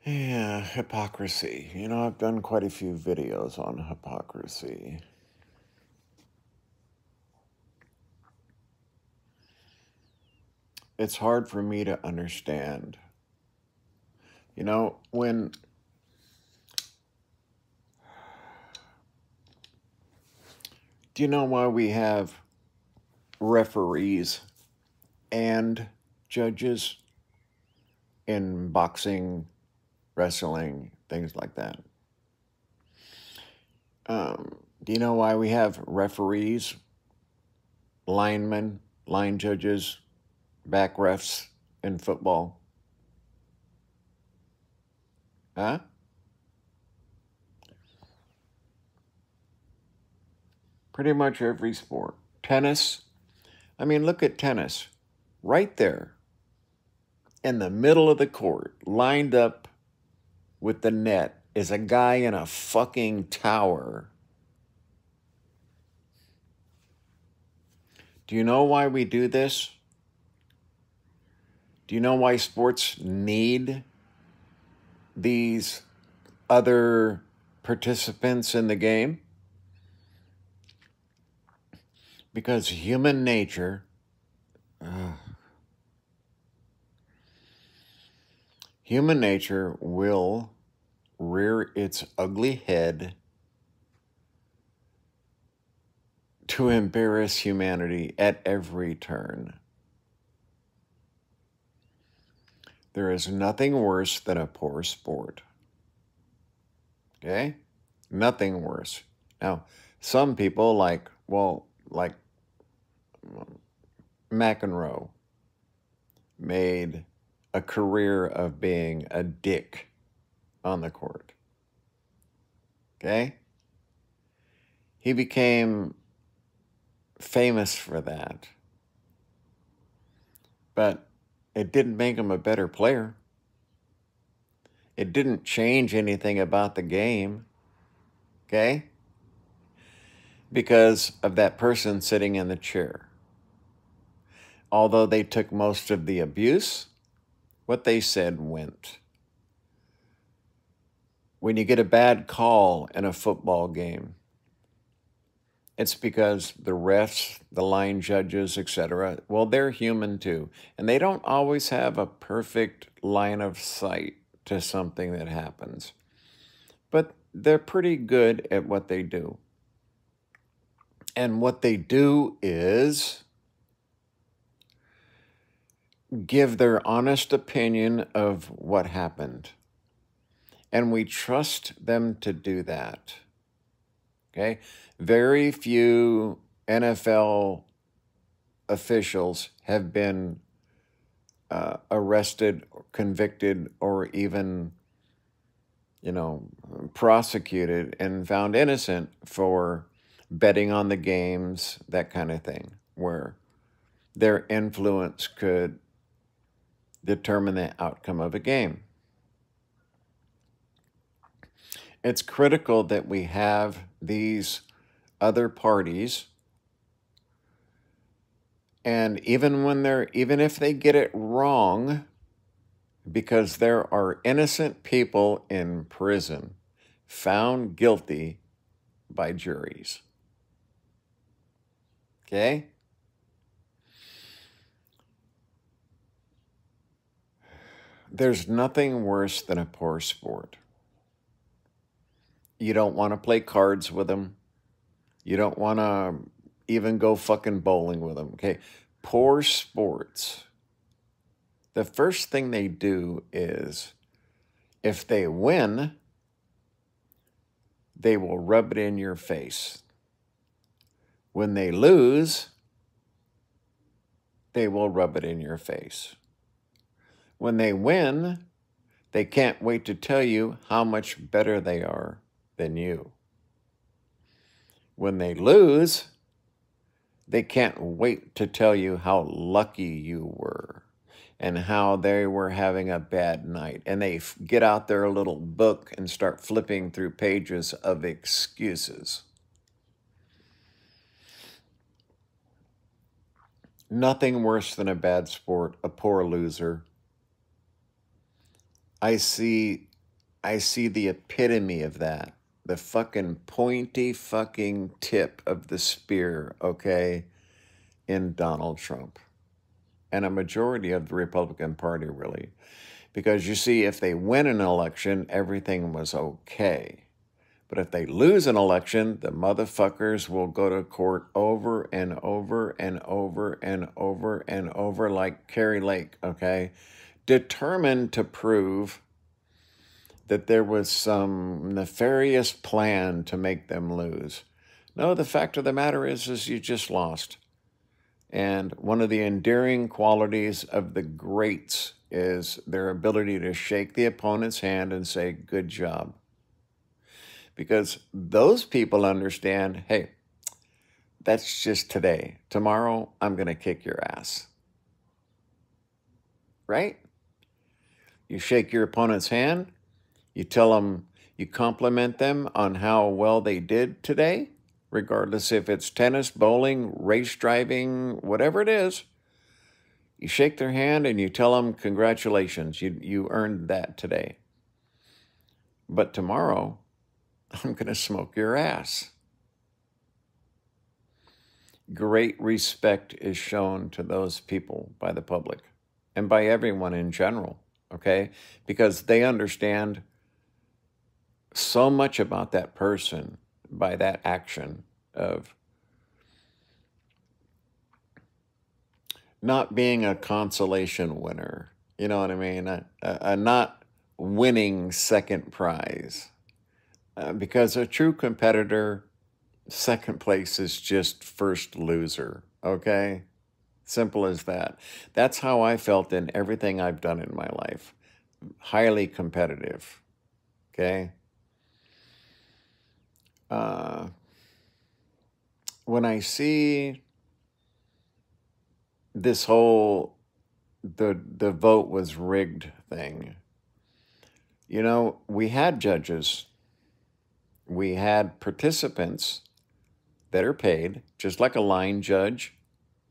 Yeah, hypocrisy. I've done quite a few videos on hypocrisy. It's hard for me to understand. When do you know why we have referees and judges in boxing, wrestling, things like that? Do you know why we have referees, linemen, line judges, back refs in football? Huh? Pretty much every sport. Tennis. I mean, look at tennis. Right there in the middle of the court, lined up with the net, is a guy in a fucking tower. Do you know why we do this? Do you know why sports need these other participants in the game? Because human nature, human nature will rear its ugly head to embarrass humanity at every turn. There is nothing worse than a poor sport. Okay? Nothing worse. Now, some people like McEnroe made a career of being a dick on the court. Okay? He became famous for that. But it didn't make him a better player. It didn't change anything about the game. Okay? Because of that person sitting in the chair. Although they took most of the abuse, what they said went. When you get a bad call in a football game, it's because the refs, the line judges, etc., well, they're human too. And they don't always have a perfect line of sight to something that happens. But they're pretty good at what they do. And what they do is give their honest opinion of what happened. And we trust them to do that. Okay? Very few NFL officials have been arrested, convicted, or even, prosecuted and found innocent for betting on the games, that kind of thing, where their influence could determine the outcome of a game. It's critical that we have these other parties, and even if they get it wrong, because there are innocent people in prison found guilty by juries. Okay? There's nothing worse than a poor sport. You don't want to play cards with them. You don't want to even go fucking bowling with them. Okay? Poor sports. The first thing they do is, if they win, they will rub it in your face. When they lose, they will rub it in your face. When they win, they can't wait to tell you how much better they are than you. When they lose, they can't wait to tell you how lucky you were and how they were having a bad night. And they get out their little book and start flipping through pages of excuses. Nothing worse than a bad sport, a poor loser. I see I see the epitome of that. The fucking pointy fucking tip of the spear, okay, in Donald Trump. And a majority of the Republican Party, really. Because you see, if they win an election, everything was okay. But if they lose an election, the motherfuckers will go to court over and over and over and over and over, like Kari Lake, okay? Determined to prove that there was some nefarious plan to make them lose. No, the fact of the matter is you just lost. And one of the endearing qualities of the greats is their ability to shake the opponent's hand and say, good job. Because those people understand, hey, that's just today. Tomorrow, I'm going to kick your ass. Right? You shake your opponent's hand. You tell them, you compliment them on how well they did today, regardless if it's tennis, bowling, race driving, whatever it is. You shake their hand and you tell them, congratulations, you earned that today. But tomorrow, I'm going to smoke your ass. Great respect is shown to those people by the public and by everyone in general, okay? Because they understand so much about that person by that action of not being a consolation winner. You know what I mean? A not winning second prize. Because a true competitor, second place is just first loser, okay? Simple as that. That's how I felt in everything I've done in my life. Highly competitive, okay? When I see this whole the vote was rigged thing, you know, we had judges, we had participants that are paid, just like a line judge,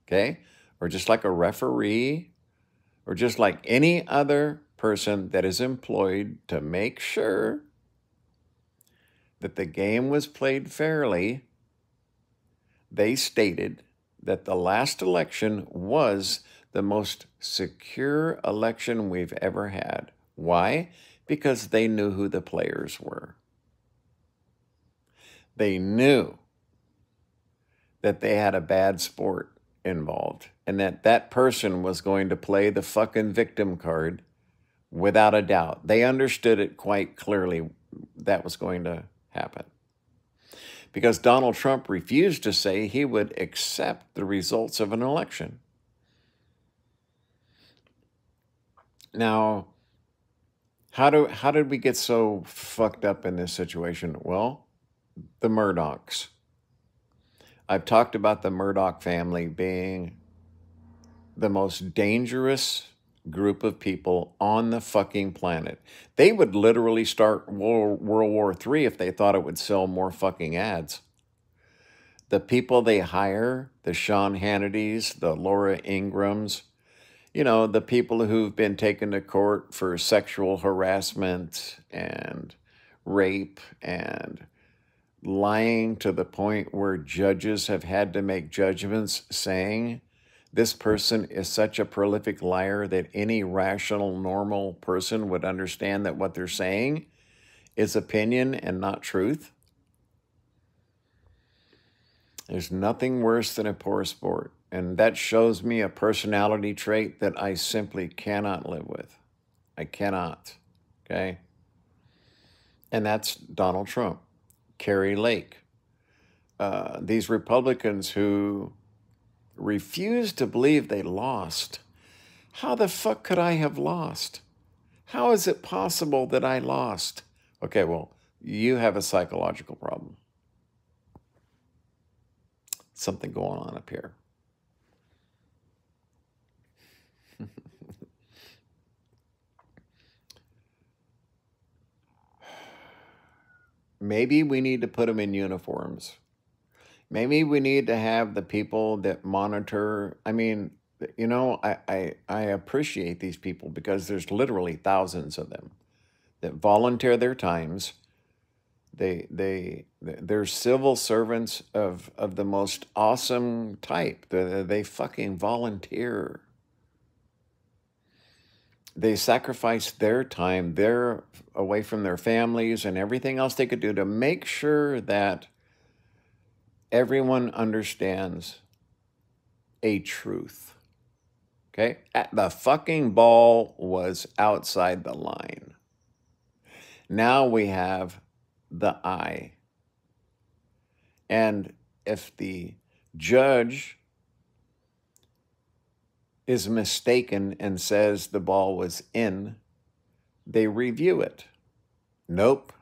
okay? Or just like a referee, or just like any other person that is employed to make sure that the game was played fairly. They stated that the last election was the most secure election we've ever had. Why? Because they knew who the players were. They knew that they had a bad sport involved and that that person was going to play the fucking victim card without a doubt. They understood it quite clearly that was going to happen. Because Donald Trump refused to say he would accept the results of an election. Now, how did we get so fucked up in this situation? Well, the Murdochs. I've talked about the Murdoch family being the most dangerous group of people on the fucking planet. They would literally start World War III if they thought it would sell more fucking ads. The people they hire, the Sean Hannitys, the Laura Ingrams, you know, the people who've been taken to court for sexual harassment and rape and lying to the point where judges have had to make judgments saying this person is such a prolific liar that any rational, normal person would understand that what they're saying is opinion and not truth. There's nothing worse than a poor sport. And that shows me a personality trait that I simply cannot live with. I cannot, okay? And that's Donald Trump, Kari Lake. These Republicans who refuse to believe they lost. How the fuck could I have lost? How is it possible that I lost? Okay, well, you have a psychological problem. Something going on up here. Maybe we need to put them in uniforms. Maybe we need to have the people that monitor. I mean, you know, I appreciate these people because there's literally thousands of them that volunteer their times. They're civil servants of the most awesome type. They fucking volunteer. They sacrifice their time. They're away from their families and everything else they could do to make sure that everyone understands a truth. Okay? The fucking ball was outside the line. Now we have the eye. And if the judge is mistaken and says the ball was in, they review it. Nope,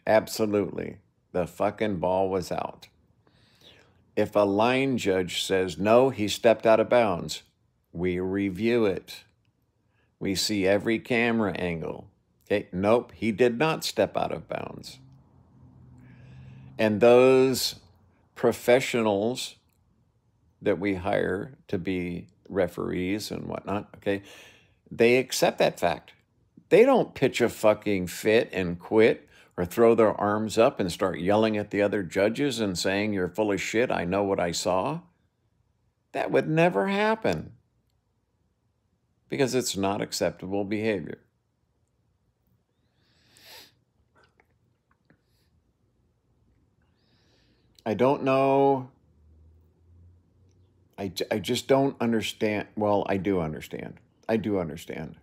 absolutely. The fucking ball was out. If a line judge says, no, he stepped out of bounds, we review it. We see every camera angle. Okay, nope, he did not step out of bounds. And those professionals that we hire to be referees and whatnot, okay, they accept that fact. They don't pitch a fucking fit and quit or throw their arms up and start yelling at the other judges and saying, you're full of shit, I know what I saw. That would never happen because it's not acceptable behavior. I don't know. I just don't understand. Well, I do understand. I do understand.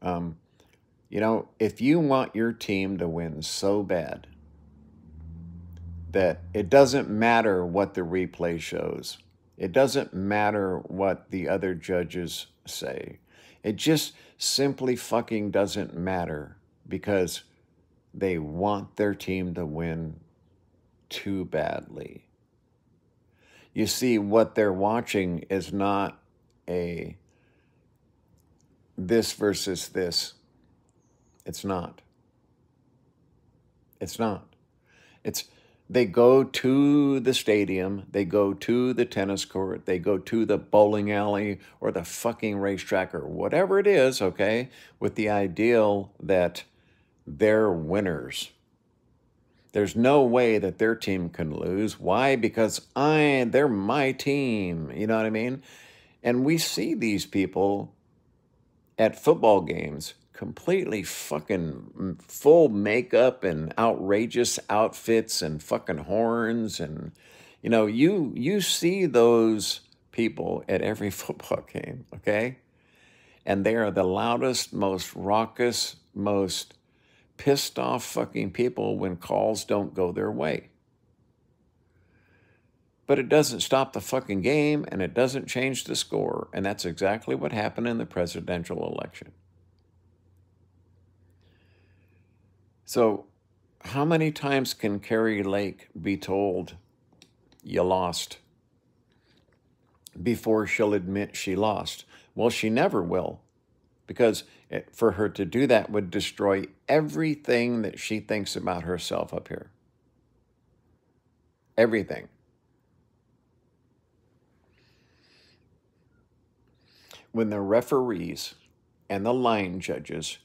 You know, if you want your team to win so bad that it doesn't matter what the replay shows, it doesn't matter what the other judges say, it just simply fucking doesn't matter because they want their team to win too badly. You see, what they're watching is not a this versus this. It's not. It's not. It's they go to the stadium, they go to the tennis court, they go to the bowling alley or the fucking racetrack or whatever it is, okay, with the ideal that they're winners. There's no way that their team can lose. Why? Because they're my team. You know what I mean? And we see these people at football games completely fucking full makeup and outrageous outfits and fucking horns. And, you know, you see those people at every football game, okay? And they are the loudest, most raucous, most pissed off fucking people when calls don't go their way. But it doesn't stop the fucking game and it doesn't change the score. And that's exactly what happened in the presidential election. So how many times can Kari Lake be told you lost before she'll admit she lost? Well, she never will, because for her to do that would destroy everything that she thinks about herself up here. Everything. When the referees and the line judges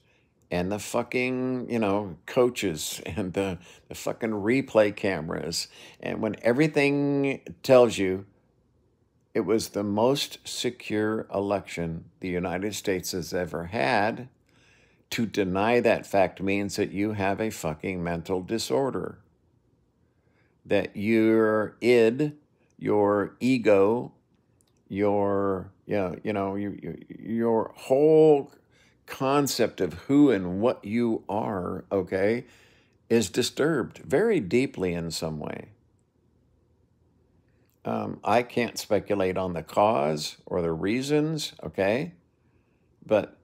and the fucking, you know, coaches and the fucking replay cameras, and when everything tells you it was the most secure election the United States has ever had, to deny that fact means that you have a fucking mental disorder. That your id, your ego, your whole concept of who and what you are, okay, is disturbed very deeply in some way. I can't speculate on the cause or the reasons, okay, but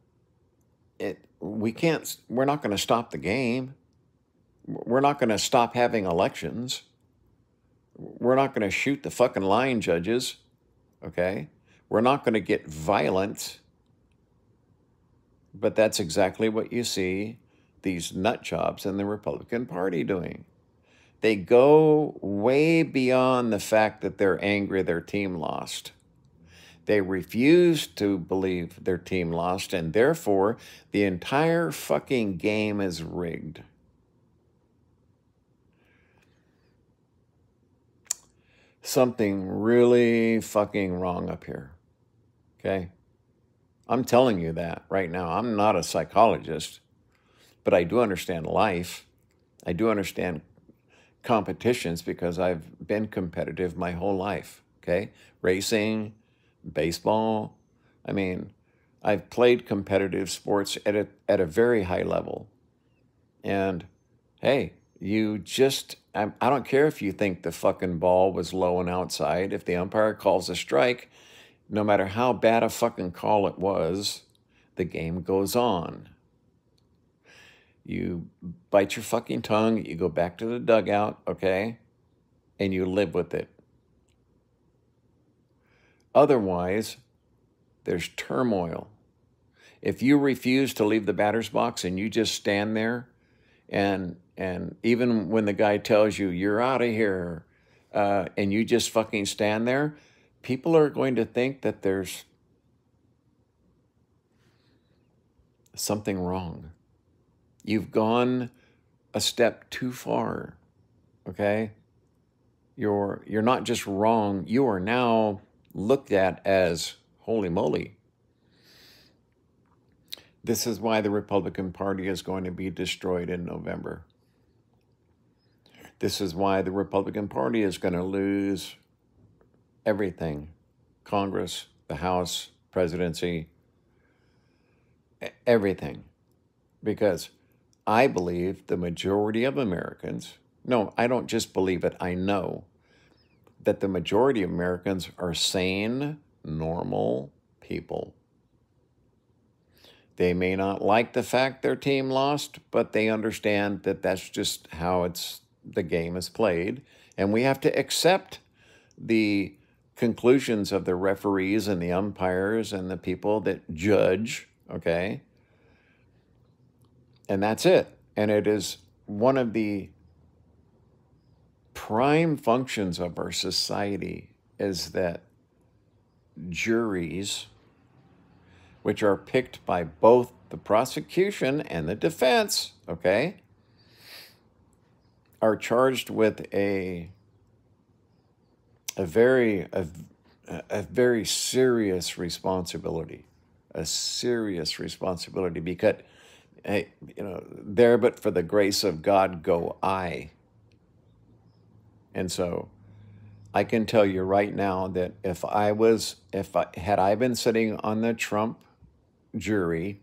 we're not going to stop the game. We're not going to stop having elections. We're not going to shoot the fucking line judges, okay? We're not going to get violent. But that's exactly what you see these nut jobs in the Republican Party doing. They go way beyond the fact that they're angry their team lost. They refuse to believe their team lost, and therefore the entire fucking game is rigged. Something really fucking wrong up here. Okay? I'm telling you that right now. I'm not a psychologist, but I do understand life. I do understand competitions because I've been competitive my whole life. Okay? Racing, baseball. I mean, I've played competitive sports at a very high level. And hey, I don't care if you think the fucking ball was low and outside. If the umpire calls a strike, no matter how bad a fucking call it was, the game goes on. You bite your fucking tongue, you go back to the dugout, okay? And you live with it. Otherwise, there's turmoil. If you refuse to leave the batter's box and you just stand there, and even when the guy tells you you're out of here, and you just fucking stand there, people are going to think that there's something wrong. You've gone a step too far, okay? You're not just wrong, you are now looked at as holy moly. This is why the Republican Party is going to be destroyed in November. This is why the Republican Party is going to lose everything. Congress, the House, presidency, everything. Because I believe the majority of Americans, no, I don't just believe it, I know that the majority of Americans are sane, normal people. They may not like the fact their team lost, but they understand that that's just how the game is played. And we have to accept the conclusions of the referees and the umpires and the people that judge, okay? And that's it. And it is one of the prime functions of our society is that juries, which are picked by both the prosecution and the defense, okay, are charged with a very serious responsibility, because, hey, there but for the grace of God go I. And so I can tell you right now that had I been sitting on the Trump jury,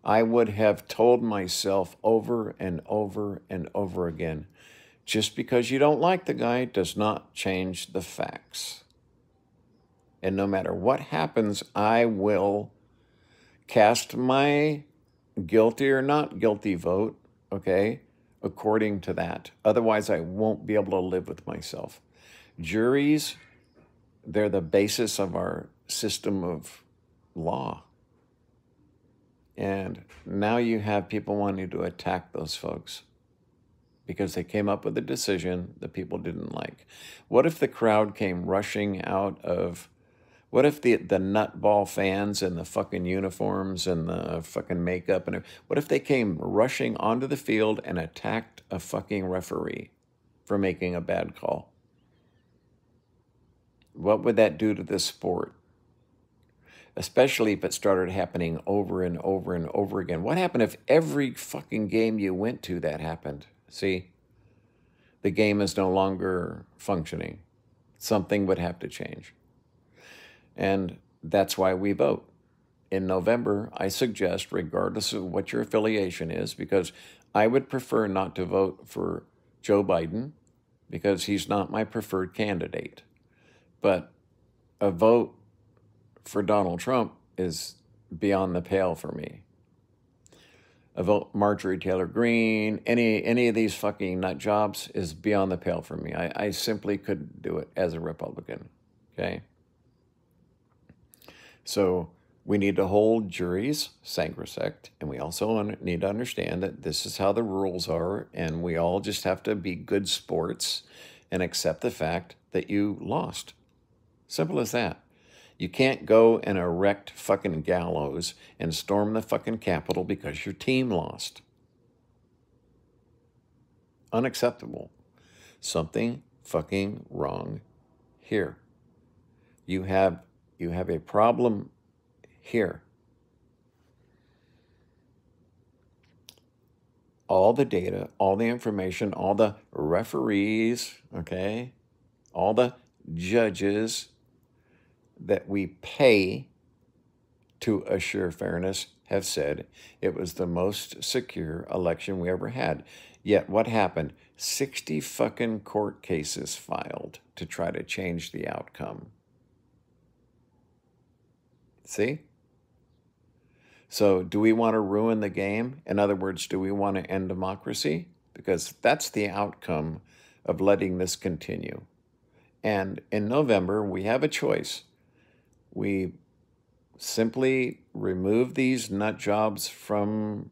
I would have told myself over and over and over again, just because you don't like the guy does not change the facts. And no matter what happens, I will cast my guilty or not guilty vote, okay, according to that. Otherwise, I won't be able to live with myself. Juries, they're the basis of our system of law. And now you have people wanting to attack those folks because they came up with a decision that people didn't like. What if the crowd came rushing out of, what if the nutball fans in the fucking uniforms and the fucking makeup, and what if they came rushing onto the field and attacked a fucking referee for making a bad call? What would that do to the sport? Especially if it started happening over and over and over again. What happened if every fucking game you went to that happened? See, the game is no longer functioning. Something would have to change. And that's why we vote. In November, I suggest, regardless of what your affiliation is, because I would prefer not to vote for Joe Biden because he's not my preferred candidate. But a vote for Donald Trump is beyond the pale for me. A vote Marjorie Taylor Greene, any of these fucking nut jobs is beyond the pale for me. I simply couldn't do it as a Republican, okay? So we need to hold juries sacrosanct, and we also need to understand that this is how the rules are, and we all just have to be good sports and accept the fact that you lost. Simple as that. You can't go and erect fucking gallows and storm the fucking Capitol because your team lost. Unacceptable. Something fucking wrong here. You have a problem here. All the data, all the information, all the referees, okay, all the judges that we pay to assure fairness have said it was the most secure election we ever had. Yet what happened? 60 fucking court cases filed to try to change the outcome. See? So do we want to ruin the game? In other words, do we want to end democracy? Because that's the outcome of letting this continue. And in November, we have a choice. We simply remove these nut jobs from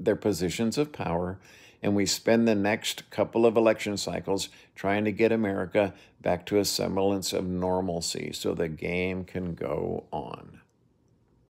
their positions of power, and we spend the next couple of election cycles trying to get America back to a semblance of normalcy so the game can go on.